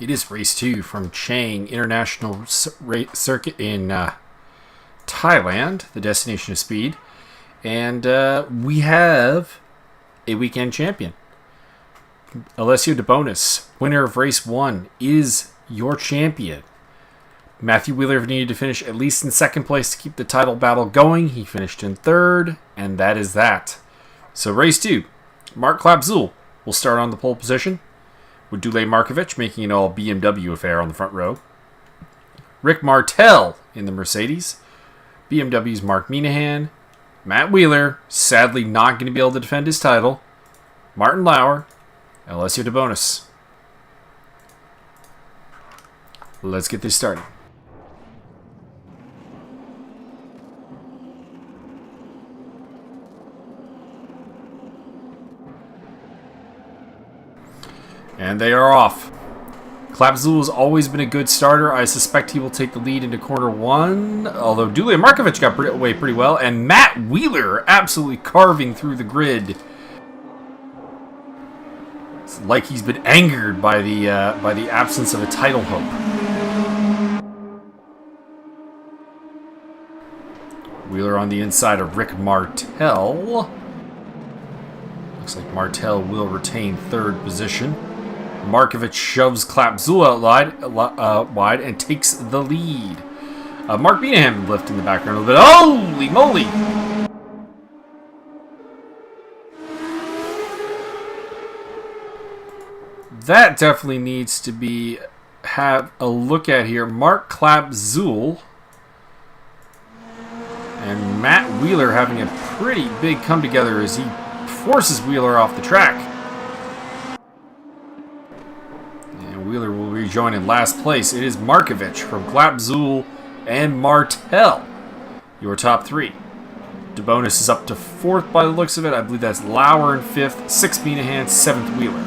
It is race 2 from Chang International Circuit in Thailand, the destination of speed. And we have a weekend champion. Alessio De Bonis, winner of race 1, is your champion. Mathew Wheeler needed to finish at least in second place to keep the title battle going. He finished in third, and that is that. So race 2, Mark Klapzul will start on the pole position, with Dule Markovic making an all BMW affair on the front row. Rick Martel in the Mercedes. BMW's Mark Minahan. Matt Wheeler, sadly not going to be able to defend his title. Martin Lauer. Alessio De Bonis. Let's get this started. And they are off. Klapzul has always been a good starter. I suspect he will take the lead into corner 1. Although Dule Markovic got away pretty well. And Matt Wheeler absolutely carving through the grid. It's like he's been angered by the absence of a title hope. Wheeler on the inside of Rick Martel. Looks like Martel will retain third position. Markovic shoves Klapzul out wide and takes the lead. Mark Minahan left in the background a little bit. Holy moly! That definitely needs to have a look at here. Mark Klapzul and Matt Wheeler having a pretty big come together as he forces Wheeler off the track. Wheeler will rejoin in last place. It is Markovic from Klapzul and Martel, your top 3. De Bonis is up to 4th by the looks of it. I believe that's Lauer in 5th, 6th Minahan, 7th Wheeler.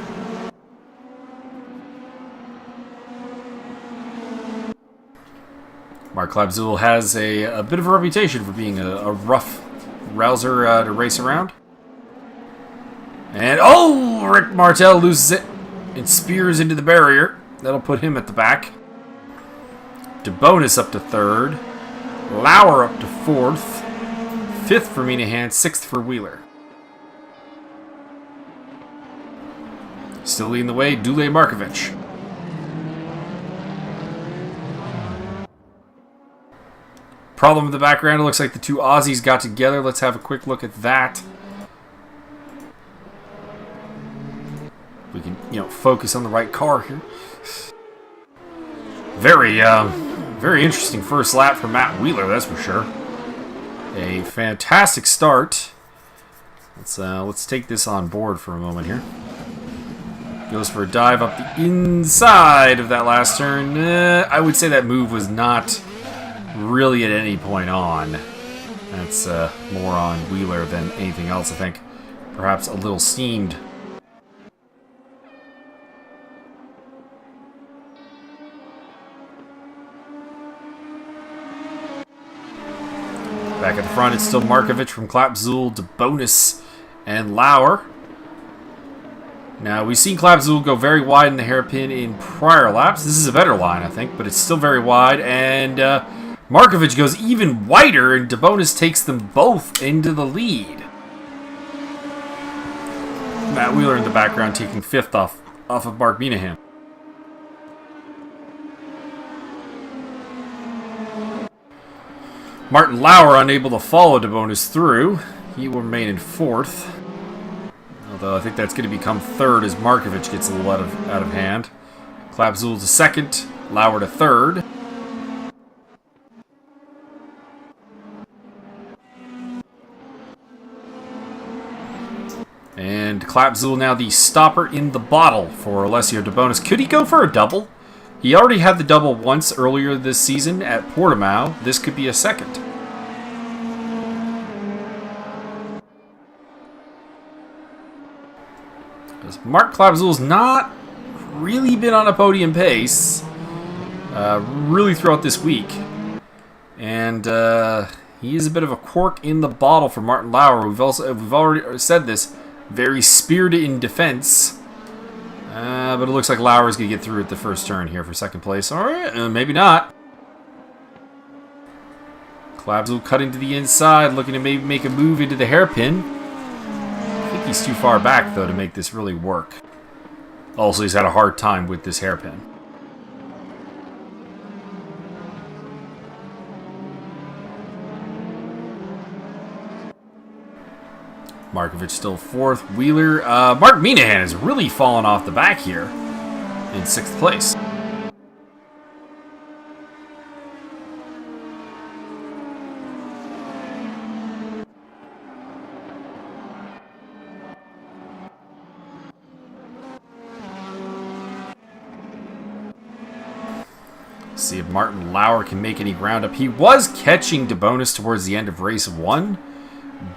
Mark Klapzul has a bit of a reputation for being a rough rouser to race around. And Rick Martel loses it. It spears into the barrier. That'll put him at the back. De Bonis up to 3rd. Lauer up to 4th. 5th for Minahan. 6th for Wheeler. Still leading the way, Dule Markovic. Problem in the background. It looks like the two Aussies got together. Let's have a quick look at that. We can, focus on the right car here. Very interesting first lap for Matt Wheeler, that's for sure. A fantastic start. Let's take this on board for a moment here. Goes for a dive up the inside of that last turn. I would say that move was not really at any point on. That's more on Wheeler than anything else, I think. Perhaps a little steamed. Back at the front, it's still Markovic from Klapzul, De Bonis, and Lauer. Now, we've seen Klapzul go very wide in the hairpin in prior laps. This is a better line, I think, but it's still very wide. And Markovic goes even wider, and De Bonis takes them both into the lead. Matt Wheeler in the background taking 5th off of Mark Minahan. Martin Lauer unable to follow De Bonis through. He will remain in 4th. Although I think that's going to become 3rd as Markovic gets a little out of hand. Klapzul to 2nd. Lauer to 3rd. And Klapzul now the stopper in the bottle for Alessio De Bonis. Could he go for a double? He already had the double once earlier this season at Portimao. This could be a second. Because Mark Klapzul's not really been on a podium pace really throughout this week. And he is a bit of a cork in the bottle for Martin Lauer. We've already said this. Very spirited in defense. But it looks like Lauer's going to get through at the first turn here for second place. All right, maybe not. Clabs cutting to the inside, looking to maybe make a move into the hairpin. I think he's too far back, though, to make this really work. Also, he's had a hard time with this hairpin. Markovic still fourth. Wheeler. Mark Minahan has really fallen off the back here in sixth place. See if Martin Lauer can make any ground up. He was catching De Bonis towards the end of race 1,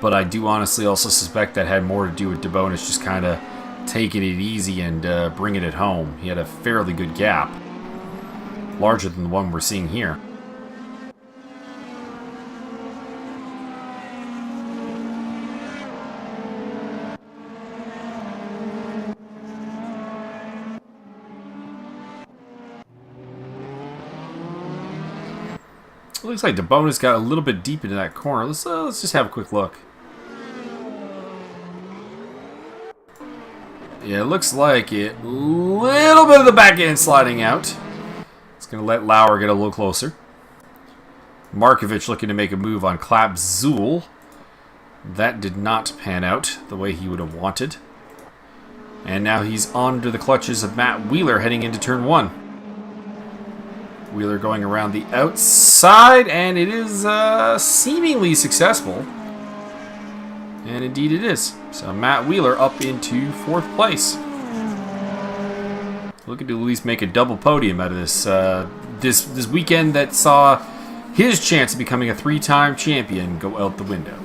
but I do honestly also suspect that had more to do with De Bonis just kind of taking it easy and bringing it home. He had a fairly good gap, larger than the one we're seeing here. It looks like De Bonis got a little bit deep into that corner. Let's just have a quick look. Yeah, it looks like it. A little bit of the back end sliding out. It's going to let Lauer get a little closer. Markovic looking to make a move on Klapzul. That did not pan out the way he would have wanted. And now he's under the clutches of Matt Wheeler heading into turn 1. Wheeler going around the outside, and it is seemingly successful. And indeed it is. So Matt Wheeler up into fourth place. Looking to at least make a double podium out of this this weekend that saw his chance of becoming a 3-time champion go out the window.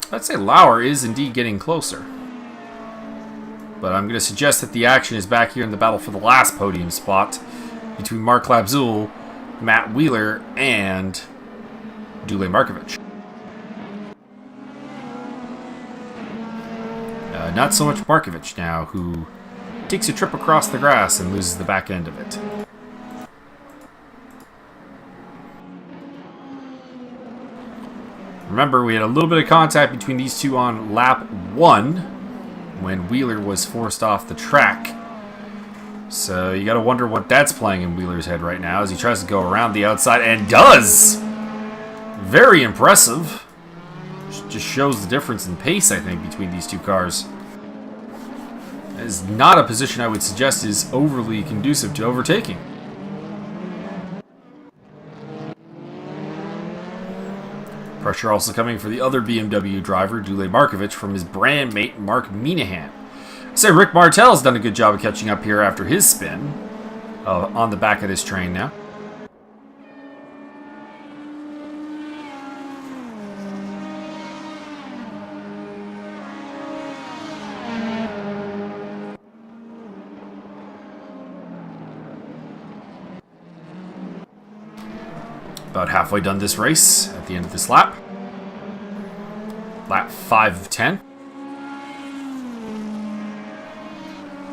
I'd say Lauer is indeed getting closer. But I'm going to suggest that the action is back here in the battle for the last podium spot between Mark Klapzul, Matt Wheeler, and Dule Markovic. Not so much Markovic now, who takes a trip across the grass and loses the back end of it. Remember, we had a little bit of contact between these two on lap 1 when Wheeler was forced off the track. So you got to wonder what that's playing in Wheeler's head right now as he tries to go around the outside and does! Very impressive. Just shows the difference in pace, I think, between these two cars. That is not a position I would suggest is overly conducive to overtaking. Pressure also coming for the other BMW driver, Dule Markovic, from his brand mate, Mark Minahan. So Rick Martell's done a good job of catching up here after his spin on the back of this train now. About halfway done this race at the end of this lap. Lap 5 of 10.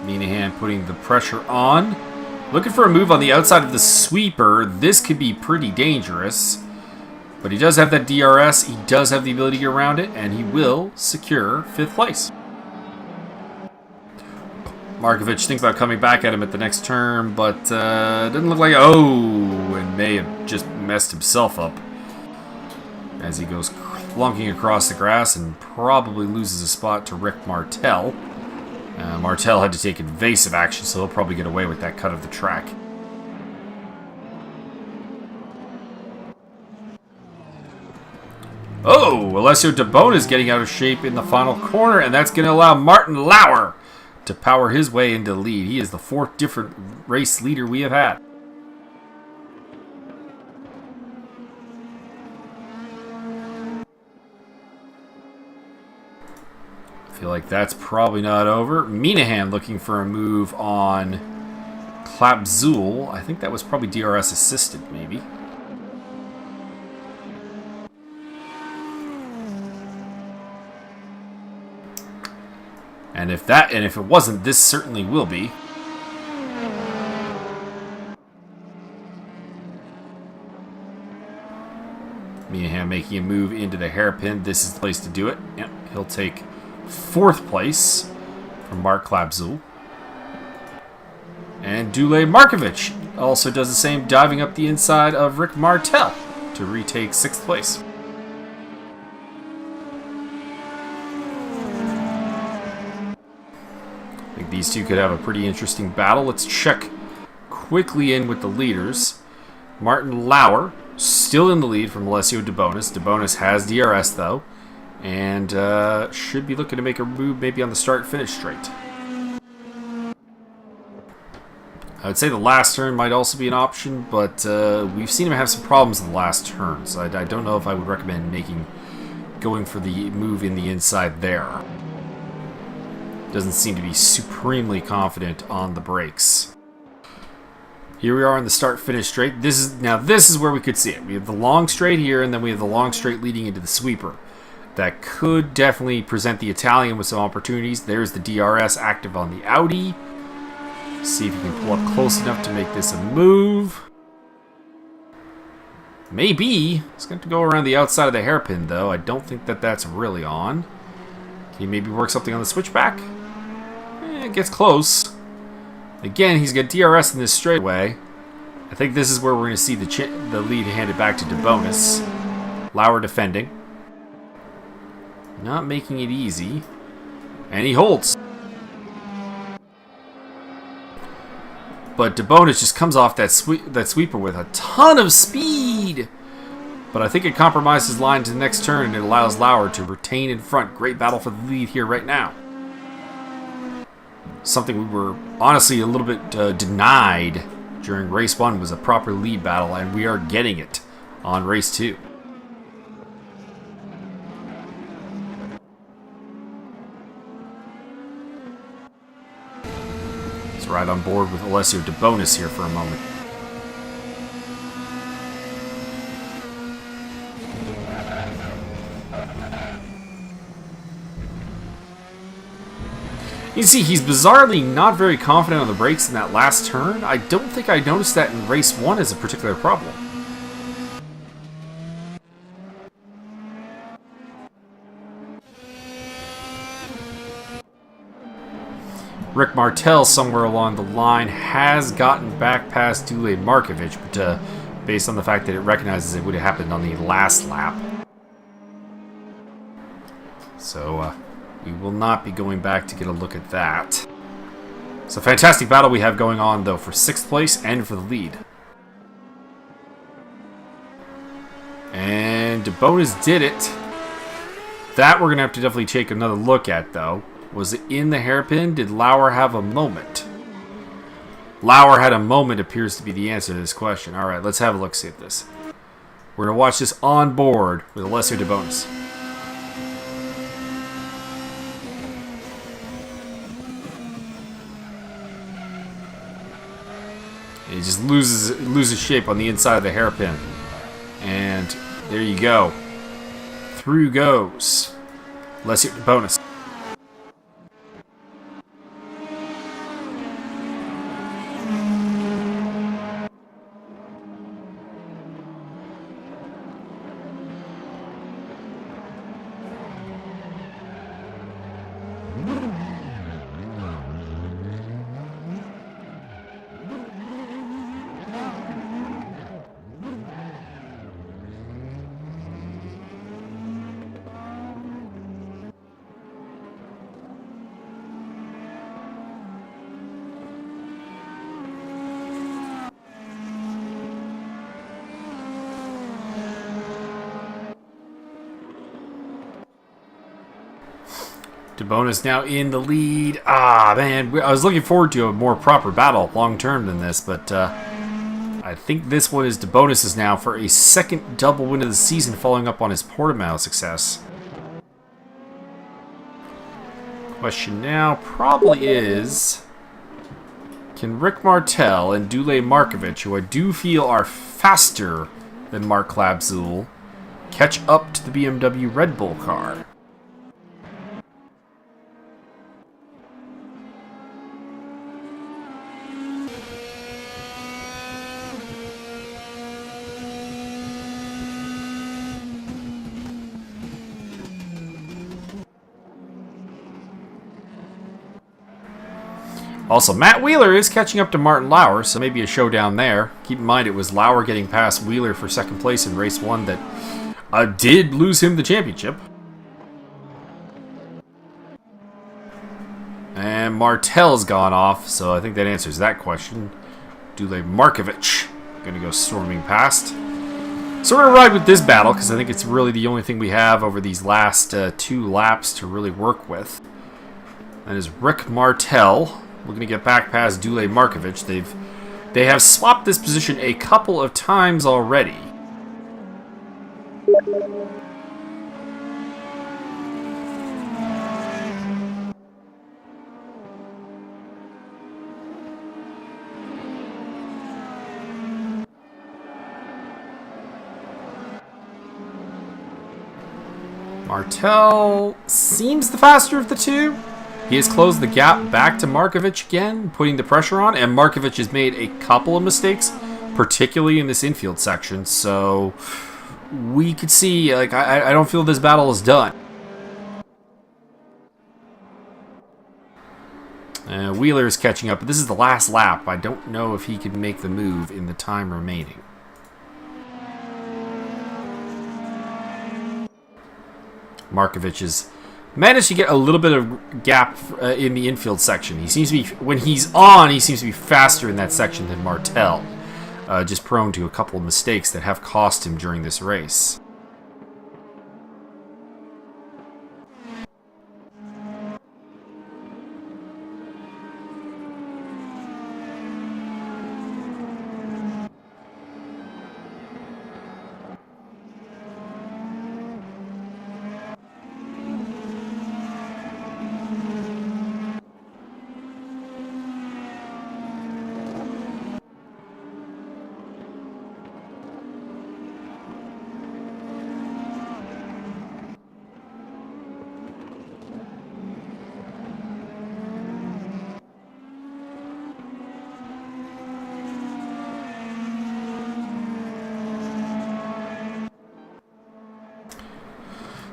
Minahan putting the pressure on. Looking for a move on the outside of the sweeper. This could be pretty dangerous. But he does have that DRS. He does have the ability to get around it. And he will secure 5th place. Markovic thinks about coming back at him at the next turn, but doesn't look like... Oh, and may have just messed himself up as he goes clunking across the grass and probably loses a spot to Rick Martell. Martell had to take evasive action, so he'll probably get away with that cut of the track. Oh, Alessio De Bonis getting out of shape in the final corner, and that's going to allow Martin Lauer to power his way into the lead. He is the 4th different race leader we have had. I feel like that's probably not over. Minahan looking for a move on Klapzul. I think that was probably DRS assisted, maybe. And if it wasn't, this certainly will be. Meehan making a move into the hairpin. This is the place to do it. Yep, he'll take 4th place from Mark Klabzul. And Dule Markovic also does the same, diving up the inside of Rick Martel to retake 6th place. I think these two could have a pretty interesting battle. Let's check quickly in with the leaders. Martin Lauer, still in the lead from Alessio De Bonis. De Bonis has DRS, though, and should be looking to make a move maybe on the start-finish straight. I would say the last turn might also be an option, but we've seen him have some problems in the last turn, so I don't know if I would recommend going for the move in the inside there. Doesn't seem to be supremely confident on the brakes. Here we are in the start-finish straight. This is where we could see it. We have the long straight here, and then we have the long straight leading into the sweeper. That could definitely present the Italian with some opportunities. There's the DRS active on the Audi. See if you can pull up close enough to make this a move. Maybe. It's going to go around the outside of the hairpin, though. I don't think that that's really on. Can he maybe work something on the switchback? It gets close. Again, he's got DRS in this straightaway. I think this is where we're going to see the lead handed back to De Bonis. Lauer defending. Not making it easy. And he holds. But De Bonis just comes off that sweeper with a ton of speed. But I think it compromises line to the next turn, and it allows Lauer to retain in front. Great battle for the lead here right now. Something we were honestly a little bit denied during Race 1 was a proper lead battle, and we are getting it on Race 2. Let's ride on board with Alessio De Bonis here for a moment. You see, he's bizarrely not very confident on the brakes in that last turn. I don't think I noticed that in Race 1 as a particular problem. Rick Martel, somewhere along the line, has gotten back past Dule Markovic, but based on the fact that it recognizes it would have happened on the last lap. So, we will not be going back to get a look at that. It's a fantastic battle we have going on, though, for 6th place and for the lead. And De Bonis did it. That we're going to have to definitely take another look at, though. Was it in the hairpin? Did Lauer have a moment? Lauer had a moment appears to be the answer to this question. Alright, let's have a look-see at this. We're going to watch this on board with Alessio De Bonis. He just loses shape on the inside of the hairpin. And there you go. Through goes Alessio De Bonis. De Bonis now in the lead. Ah, man. I was looking forward to a more proper battle long-term than this, but I think this one is De Bonis's now for a 2nd double win of the season following up on his Portimao success. Question now probably is, can Rick Martel and Dule Markovic, who I do feel are faster than Mark Klabzul, catch up to the BMW Red Bull car? Also, Matt Wheeler is catching up to Martin Lauer, so maybe a showdown there. Keep in mind, it was Lauer getting past Wheeler for second place in race 1 that did lose him the championship. And Martel's gone off, so I think that answers that question. Dule Markovic going to go storming past. So we're going to ride with this battle, because I think it's really the only thing we have over these last 2 laps to really work with. That is Rick Martel. We're going to get back past Dule Markovic. They have swapped this position a couple of times already. Martel seems the faster of the two. He has closed the gap back to Markovic again, putting the pressure on, and Markovic has made a couple of mistakes, particularly in this infield section, so we could see, like, I don't feel this battle is done. Wheeler is catching up, but this is the last lap. I don't know if he can make the move in the time remaining. Markovic has managed to get a little bit of gap in the infield section. He seems to be, when he's on, he seems to be faster in that section than Martel. Just prone to a couple of mistakes that have cost him during this race.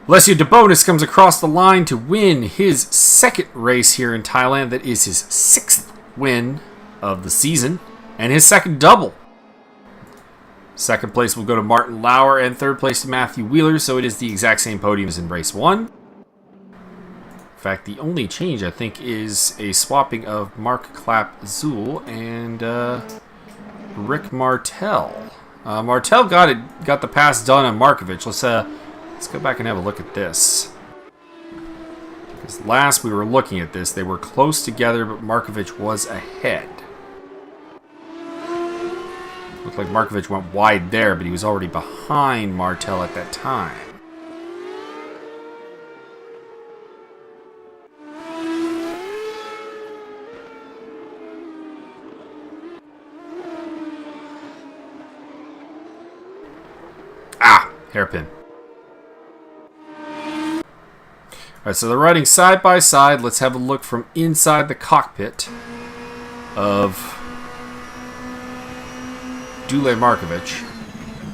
Alessio De Bonis comes across the line to win his second race here in Thailand. That is his 6th win of the season and his second double. Second place will go to Martin Lauer and third place to Mathew Wheeler, so it is the exact same podium as in race 1. In fact, the only change, I think, is a swapping of Mark Clapp-Zuul and Rick Martel. Martel got the pass done on Markovic. Let's go back and have a look at this. Because last we were looking at this, they were close together, but Markovic was ahead. Looked like Markovic went wide there, but he was already behind Martel at that time. Hairpin. Alright, so they're riding side by side. Let's have a look from inside the cockpit of Dule Markovic.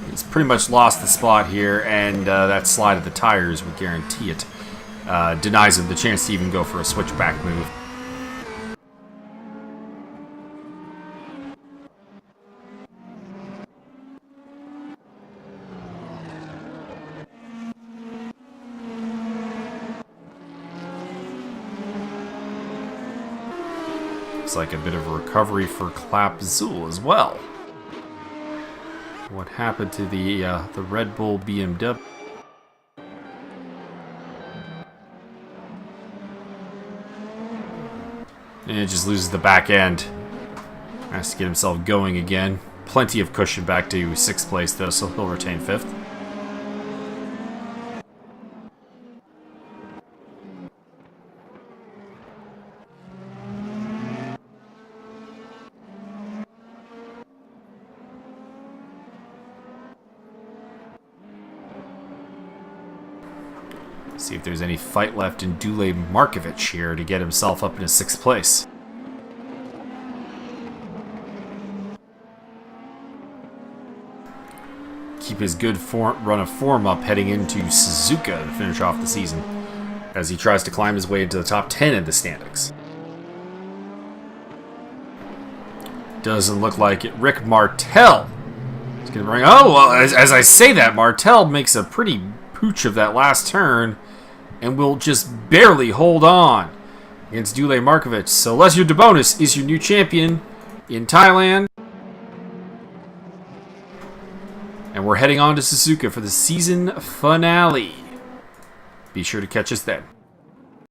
He's pretty much lost the spot here, and that slide of the tires would guarantee it. Denies him the chance to even go for a switchback move. Looks like a bit of a recovery for Clapp-Zuul as well. What happened to the Red Bull BMW? And it just loses the back end. Has to get himself going again. Plenty of cushion back to 6th place though, so he'll retain 5th. See if there's any fight left in Dule Markovic here to get himself up into 6th place. Keep his good run of form up heading into Suzuka to finish off the season as he tries to climb his way into the top 10 in the standings. Doesn't look like it. Rick Martel is going to bring... Oh, well, as I say that, Martel makes a pretty pooch of that last turn and will just barely hold on against Dule Markovic. So Alessio De Bonis is your new champion in Thailand. And we're heading on to Suzuka for the season finale. Be sure to catch us then.